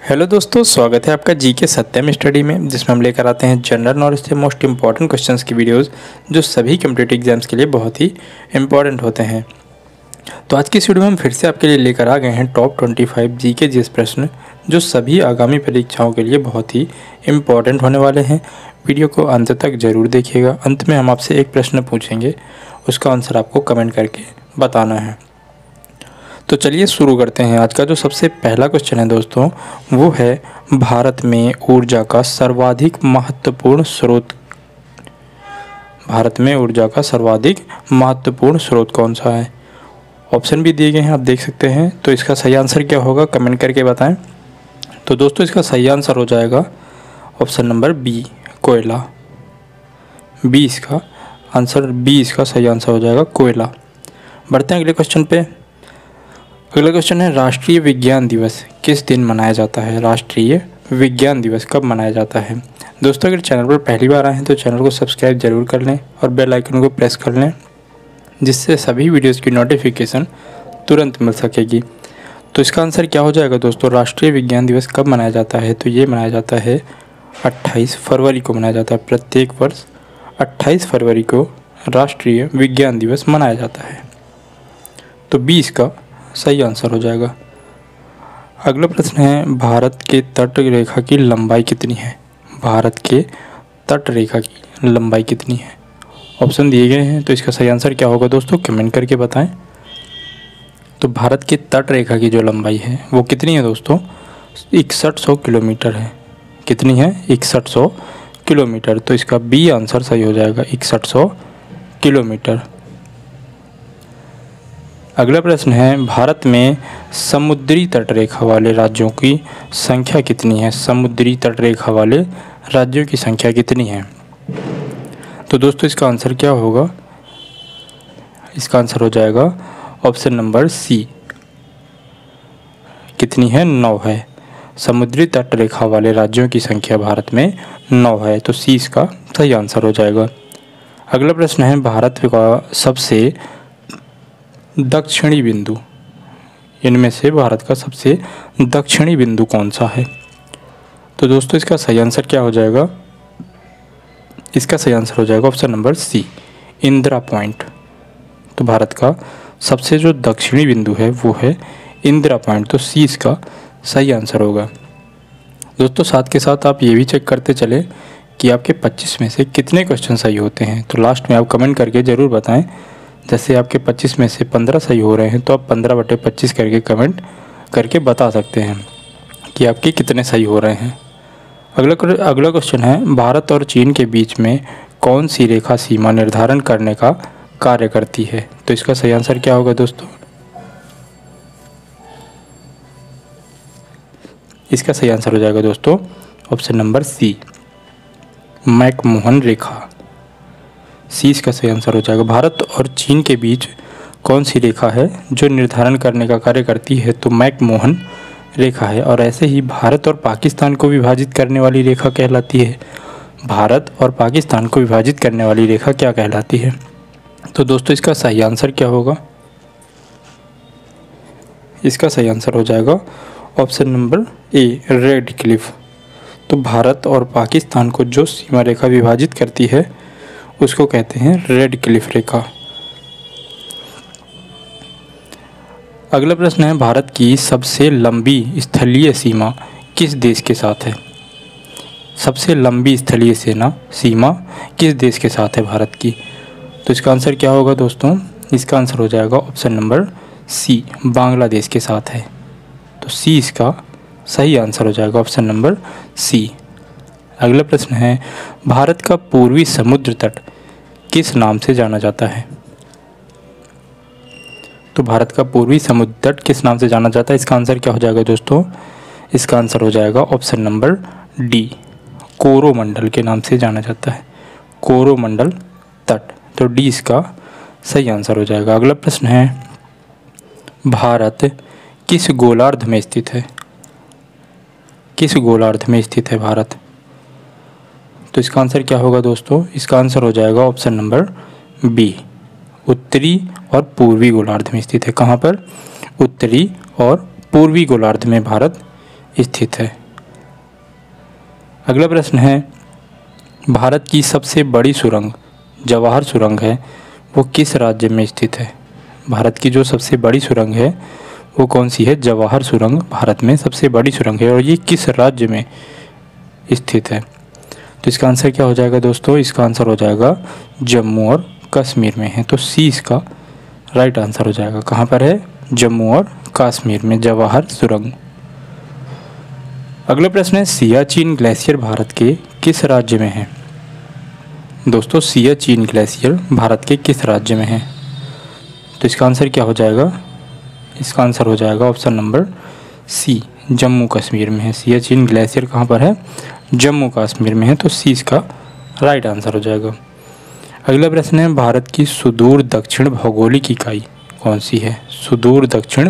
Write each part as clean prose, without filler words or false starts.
Hello दोस्तों, स्वागत है आपका जीके सत्यम स्टडी में, जिसमें हम लेकर आते हैं जनरल नॉलेज से मोस्ट इंपॉर्टेंट क्वेश्चंस की वीडियोस जो सभी कम्पिटिटिव एग्जाम्स के लिए बहुत ही इंपॉर्टेंट होते हैं। तो आज की इस वीडियो में हम फिर से आपके लिए लेकर आ गए हैं टॉप 25 जीके जीएस प्रश्न जो सभी आगामी परीक्षाओं के लिए बहुत ही इंपॉर्टेंट होने वाले हैं। वीडियो को अंत तक ज़रूर देखिएगा। अंत में हम आपसे एक प्रश्न पूछेंगे, उसका आंसर आपको कमेंट करके बताना है। तो चलिए शुरू करते हैं। आज का जो सबसे पहला क्वेश्चन है दोस्तों, वो है भारत में ऊर्जा का सर्वाधिक महत्वपूर्ण स्रोत। भारत में ऊर्जा का सर्वाधिक महत्वपूर्ण स्रोत कौन सा है? ऑप्शन भी दिए गए हैं, आप देख सकते हैं। तो इसका सही आंसर क्या होगा, कमेंट करके बताएं। तो दोस्तों इसका सही आंसर हो जाएगा ऑप्शन नंबर बी, कोयला। बी इसका आंसर, बी इसका सही आंसर हो जाएगा, कोयला। बढ़ते हैं अगले क्वेश्चन पे। अगला क्वेश्चन है राष्ट्रीय विज्ञान दिवस किस दिन मनाया जाता है? राष्ट्रीय विज्ञान दिवस कब मनाया जाता है? दोस्तों अगर चैनल पर पहली बार आए हैं तो चैनल को सब्सक्राइब जरूर कर लें और बेल आइकन को प्रेस कर लें, जिससे सभी वीडियोस की नोटिफिकेशन तुरंत मिल सकेगी। तो इसका आंसर क्या हो जाएगा दोस्तों? राष्ट्रीय विज्ञान दिवस कब मनाया जाता है? तो ये मनाया जाता है 28 फरवरी को मनाया जाता है। प्रत्येक वर्ष 28 फरवरी को राष्ट्रीय विज्ञान दिवस मनाया जाता है। तो 20 का सही आंसर हो जाएगा। अगला प्रश्न है भारत के तट रेखा की लंबाई कितनी है? भारत के तट रेखा की लंबाई कितनी है? ऑप्शन दिए गए हैं, तो इसका सही आंसर क्या होगा दोस्तों, कमेंट करके बताएं। तो भारत की तट रेखा की जो लंबाई है वो कितनी है दोस्तों? 6100 किलोमीटर है। कितनी है? 6100 किलोमीटर। तो इसका बी आंसर सही हो जाएगा, 6100 किलोमीटर। अगला प्रश्न है भारत में समुद्री तटरेखा वाले राज्यों की संख्या कितनी है? समुद्री तटरेखा वाले राज्यों की संख्या कितनी है? तो दोस्तों इसका आंसर क्या होगा? इसका आंसर हो जाएगा ऑप्शन नंबर सी। कितनी है? 9 है। समुद्री तटरेखा वाले राज्यों की संख्या भारत में 9 है। तो सी इसका सही आंसर हो जाएगा। अगला प्रश्न है भारत का सबसे दक्षिणी बिंदु, इनमें से भारत का सबसे दक्षिणी बिंदु कौन सा है? तो दोस्तों इसका सही आंसर क्या हो जाएगा? इसका सही आंसर हो जाएगा option number C, Indira Point. तो भारत का सबसे जो दक्षिणी बिंदु है वो है इंदिरा पॉइंट। तो सी इसका सही आंसर होगा। दोस्तों साथ के साथ आप ये भी चेक करते चले कि आपके 25 में से कितने क्वेश्चन सही होते हैं। तो लास्ट में आप कमेंट करके ज़रूर बताएं। जैसे आपके 25 में से 15 सही हो रहे हैं तो आप 15/25 करके कमेंट करके बता सकते हैं कि आपके कितने सही हो रहे हैं। अगला क्वेश्चन है भारत और चीन के बीच में कौन सी रेखा सीमा निर्धारण करने का कार्य करती है? तो इसका सही आंसर क्या होगा दोस्तों? इसका सही आंसर हो जाएगा दोस्तों ऑप्शन नंबर सी, मैकमोहन रेखा। सी इसका सही आंसर हो जाएगा। भारत और चीन के बीच कौन सी रेखा है जो निर्धारण करने का कार्य करती है? तो मैकमोहन रेखा है। और ऐसे ही भारत और पाकिस्तान को विभाजित करने वाली रेखा कहलाती है। भारत और पाकिस्तान को विभाजित करने वाली रेखा क्या कहलाती है? तो दोस्तों इसका सही आंसर क्या होगा? इसका सही आंसर हो जाएगा option number A, red Cliff. तो भारत और पाकिस्तान को जो सीमा रेखा विभाजित करती है उसको कहते हैं रेड क्लिफ रेखा। अगला प्रश्न है भारत की सबसे लंबी स्थलीय सीमा किस देश के साथ है? सबसे लंबी स्थलीय सीमा किस देश के साथ है भारत की? तो इसका आंसर क्या होगा दोस्तों? इसका आंसर हो जाएगा ऑप्शन नंबर सी, बांग्लादेश के साथ है। तो सी इसका सही आंसर हो जाएगा, ऑप्शन नंबर सी। अगला प्रश्न है भारत का पूर्वी समुद्र तट किस नाम से जाना जाता है? तो भारत का पूर्वी समुद्र तट किस नाम से जाना जाता है? इसका आंसर क्या हो जाएगा दोस्तों? इसका आंसर हो जाएगा ऑप्शन नंबर डी, कोरोमंडल के नाम से जाना जाता है, कोरोमंडल तट। तो डी इसका सही आंसर हो जाएगा। अगला प्रश्न है भारत किस गोलार्ध में स्थित है? किस गोलार्ध में स्थित है भारत? तो इसका आंसर क्या होगा दोस्तों? इसका आंसर हो जाएगा ऑप्शन नंबर बी, उत्तरी और पूर्वी गोलार्ध में स्थित है। कहाँ पर? उत्तरी और पूर्वी गोलार्ध में भारत स्थित है। अगला प्रश्न है, भारत की सबसे बड़ी सुरंग जवाहर सुरंग है वो किस राज्य में स्थित है? भारत की जो सबसे बड़ी सुरंग है वो कौन सी है? जवाहर सुरंग भारत में सबसे बड़ी सुरंग है और ये किस राज्य में स्थित है? तो इसका आंसर क्या हो जाएगा दोस्तों? इसका आंसर हो जाएगा जम्मू और कश्मीर में है। तो सी इसका राइट आंसर हो जाएगा। कहाँ पर है? जम्मू और कश्मीर में जवाहर सुरंग। अगला प्रश्न है, सियाचिन ग्लेशियर भारत के किस राज्य में है? दोस्तों सियाचिन ग्लेशियर भारत के किस राज्य में है? तो इसका आंसर क्या हो जाएगा? इसका आंसर हो जाएगा option number C, Jammu Kashmir में है। सियाचिन ग्लेशियर कहाँ पर है? जम्मू कश्मीर में है। तो सी इसका राइट आंसर हो जाएगा। अगला प्रश्न है, भारत की सुदूर दक्षिण भौगोलिक इकाई कौन सी है? सुदूर दक्षिण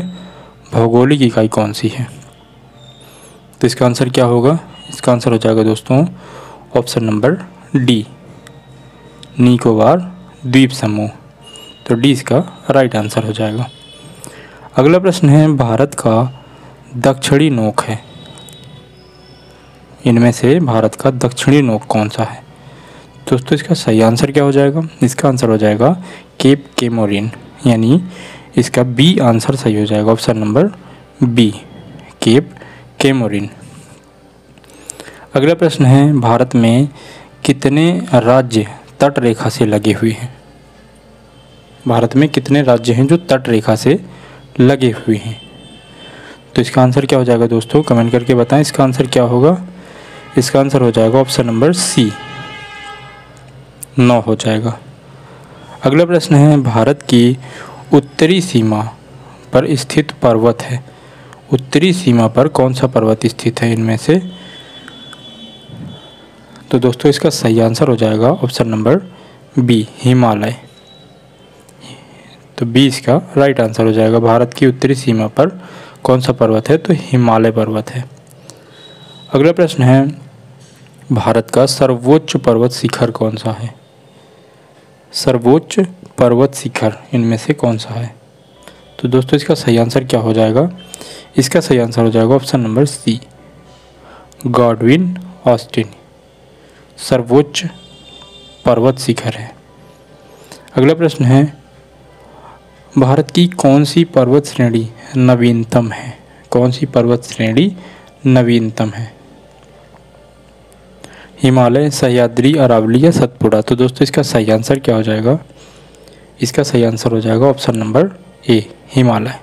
भौगोलिक इकाई कौन सी है? तो इसका आंसर क्या होगा? इसका आंसर हो जाएगा दोस्तों ऑप्शन नंबर डी, निकोबार द्वीप समूह। तो डी इसका राइट आंसर हो जाएगा। अगला प्रश्न है, भारत का दक्षिणी नोक है, इनमें से भारत का दक्षिणी नोक कौन सा है? दोस्तों इसका सही आंसर क्या हो जाएगा? इसका आंसर हो जाएगा केप केमोरिन, यानी इसका बी आंसर सही हो जाएगा। Option number B, Cape Comorin. अगला प्रश्न है, भारत में कितने राज्य तट रेखा से लगे हुए हैं? भारत में कितने राज्य हैं जो तट रेखा से लगे हुए हैं? तो इसका आंसर क्या हो जाएगा दोस्तों? कमेंट करके बताएं इसका आंसर क्या होगा। इसका आंसर हो जाएगा ऑप्शन नंबर सी, 9 हो जाएगा। अगला प्रश्न है, भारत की उत्तरी सीमा पर स्थित पर्वत है, उत्तरी सीमा पर कौन सा पर्वत स्थित है इनमें से? तो दोस्तों इसका सही आंसर हो जाएगा ऑप्शन नंबर बी, हिमालय। तो बी इसका राइट आंसर हो जाएगा। भारत की उत्तरी सीमा पर कौन सा पर्वत है? तो हिमालय पर्वत है। अगला प्रश्न है, भारत का सर्वोच्च पर्वत शिखर कौन सा है? सर्वोच्च पर्वत शिखर इनमें से कौन सा है? तो दोस्तों इसका सही आंसर क्या हो जाएगा? इसका सही आंसर हो जाएगा option number C, Godwin Austen सर्वोच्च पर्वत शिखर है। अगला प्रश्न है, भारत की कौन सी पर्वत श्रेणी नवीनतम है? कौन सी पर्वत श्रेणी नवीनतम है? हिमालय, सह्याद्री, अरावली या सतपुड़ा? तो दोस्तों इसका सही आंसर क्या हो जाएगा? इसका सही आंसर हो जाएगा ऑप्शन नंबर ए, हिमालय।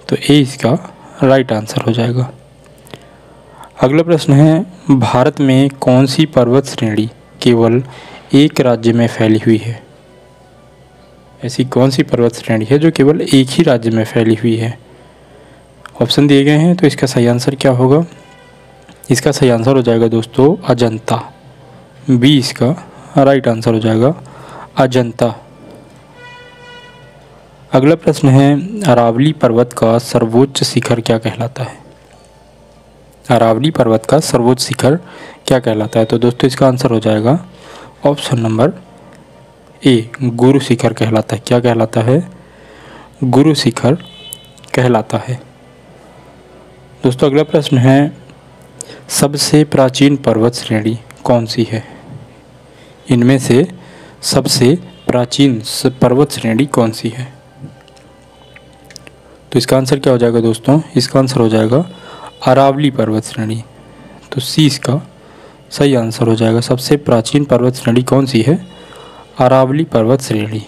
तो ए इसका राइट आंसर हो जाएगा। अगला प्रश्न है, भारत में कौन सी पर्वत श्रेणी केवल एक राज्य में फैली हुई है? ऐसी कौन सी पर्वत श्रेणी है जो केवल एक ही राज्य में फैली हुई है? ऑप्शन दिए गए हैं, तो इसका सही आंसर क्या होगा? इसका सही आंसर हो जाएगा दोस्तों अजंता, बी इसका राइट आंसर हो जाएगा अजंता। अगला प्रश्न है, अरावली पर्वत का सर्वोच्च शिखर क्या कहलाता है? अरावली पर्वत का सर्वोच्च शिखर क्या कहलाता है? तो दोस्तों इसका आंसर हो जाएगा option number A, Guru Shikhar कहलाता है। क्या कहलाता है? गुरु शिखर कहलाता है। दोस्तों अगला प्रश्न है, सबसे प्राचीन पर्वत श्रेणी कौन सी है? इनमें से सबसे प्राचीन पर्वत श्रेणी कौन सी है? तो इसका आंसर क्या हो जाएगा दोस्तों? इसका आंसर हो जाएगा अरावली पर्वत श्रेणी। तो सी इसका सही आंसर हो जाएगा। सबसे प्राचीन पर्वत श्रेणी कौन सी है? अरावली पर्वत श्रेणी।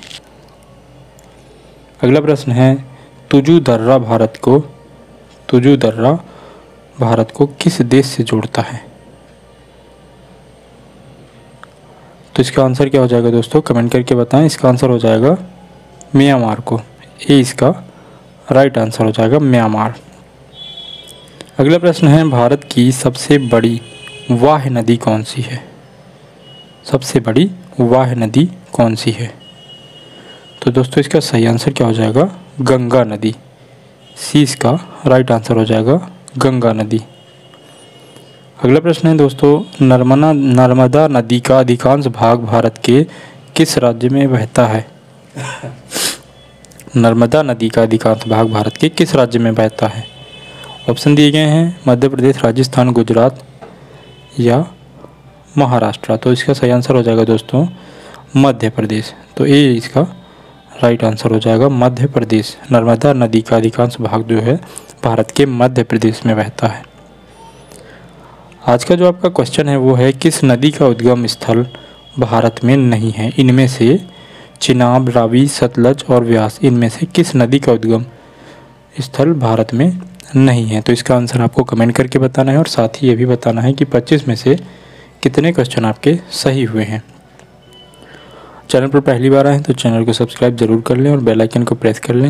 अगला प्रश्न है, तुजु दर्रा भारत को किस देश से जोड़ता है? तो इसका आंसर क्या हो जाएगा दोस्तों? कमेंट करके बताएं। इसका आंसर हो जाएगा म्यांमार को, ए इसका राइट आंसर हो जाएगा म्यांमार। अगला प्रश्न है, भारत की सबसे बड़ी वाह नदी कौन सी है? सबसे बड़ी वाह नदी कौन सी है? तो दोस्तों इसका सही आंसर क्या हो जाएगा? गंगा नदी, सी इसका राइट आंसर हो जाएगा गंगा नदी। अगला प्रश्न है दोस्तों, नर्मदा नदी का अधिकांश भाग भारत के किस राज्य में बहता है? नर्मदा नदी का अधिकांश भाग भारत के किस राज्य में बहता है? ऑप्शन दिए गए हैं मध्य प्रदेश, राजस्थान, गुजरात या महाराष्ट्र। तो इसका सही आंसर हो जाएगा दोस्तों मध्य प्रदेश। तो ये इसका राइट आंसर हो जाएगा मध्य प्रदेश। नर्मदा नदी का अधिकांश भाग जो है भारत के मध्य प्रदेश में बहता है। आज का जो आपका क्वेश्चन है वो है किस नदी का उद्गम स्थल भारत में नहीं है? इनमें से चिनाब, रावी, सतलज और व्यास, इनमें से किस नदी का उद्गम स्थल भारत में नहीं है? तो इसका आंसर आपको कमेंट करके बताना है और साथ ही ये भी बताना है कि 25 में से कितने क्वेश्चन आपके सही हुए हैं। चैनल पर पहली बार आए तो चैनल को सब्सक्राइब जरूर कर लें और बेल आइकन को प्रेस कर लें।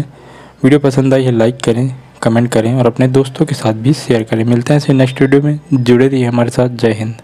वीडियो पसंद आई है लाइक करें, कमेंट करें और अपने दोस्तों के साथ भी शेयर करें। मिलते हैं ऐसे नेक्स्ट वीडियो में, जुड़े रहिए हमारे साथ। जय हिंद।